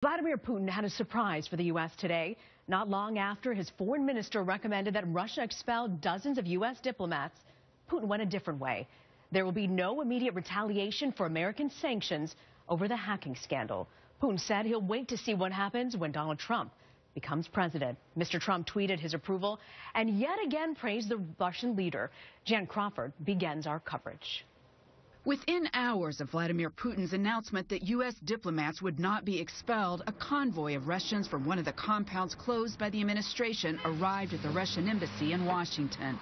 Vladimir Putin had a surprise for the U.S. today, not long after his foreign minister recommended that Russia expel dozens of U.S. diplomats. Putin went a different way. There will be no immediate retaliation for American sanctions over the hacking scandal. Putin said he'll wait to see what happens when Donald Trump becomes president. Mr. Trump tweeted his approval and yet again praised the Russian leader. Jan Crawford begins our coverage. Within hours of Vladimir Putin's announcement that U.S. diplomats would not be expelled, a convoy of Russians from one of the compounds closed by the administration arrived at the Russian embassy in Washington.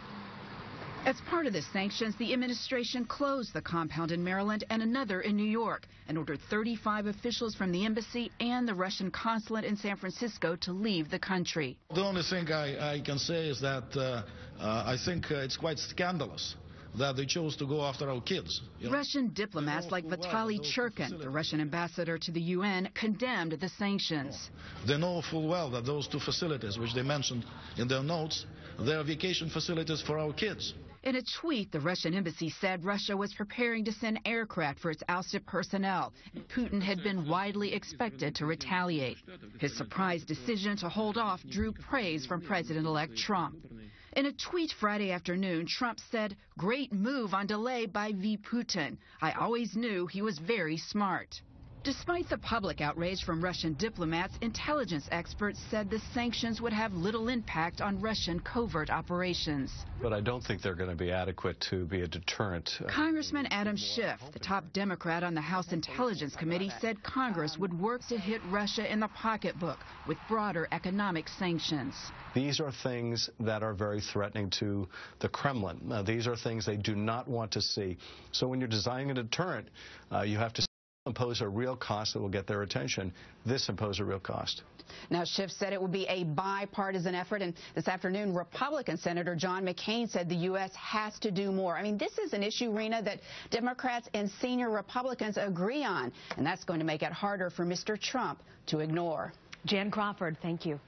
As part of the sanctions, the administration closed the compound in Maryland and another in New York and ordered 35 officials from the embassy and the Russian consulate in San Francisco to leave the country. The only thing I can say is that I think it's quite scandalous that they chose to go after our kids. Russian diplomats like Vitaly Churkin, the Russian ambassador to the UN, condemned the sanctions. They know full well that those two facilities, which they mentioned in their notes, they are vacation facilities for our kids. In a tweet, the Russian embassy said Russia was preparing to send aircraft for its ousted personnel, and Putin had been widely expected to retaliate. His surprise decision to hold off drew praise from President-elect Trump. In a tweet Friday afternoon, Trump said, "Great move on delay by V. Putin. I always knew he was very smart." Despite the public outrage from Russian diplomats, intelligence experts said the sanctions would have little impact on Russian covert operations. But I don't think they're going to be adequate to be a deterrent. Congressman Adam Schiff, the top Democrat on the House Intelligence Committee, said Congress would work to hit Russia in the pocketbook with broader economic sanctions. These are things that are very threatening to the Kremlin. These are things they do not want to see. So when you're designing a deterrent, you have to impose a real cost that will get their attention. This imposed a real cost. Now, Schiff said it will be a bipartisan effort, and this afternoon, Republican Senator John McCain said the U.S. has to do more. I mean, this is an issue, Rena, that Democrats and senior Republicans agree on, and that's going to make it harder for Mr. Trump to ignore. Jan Crawford, thank you.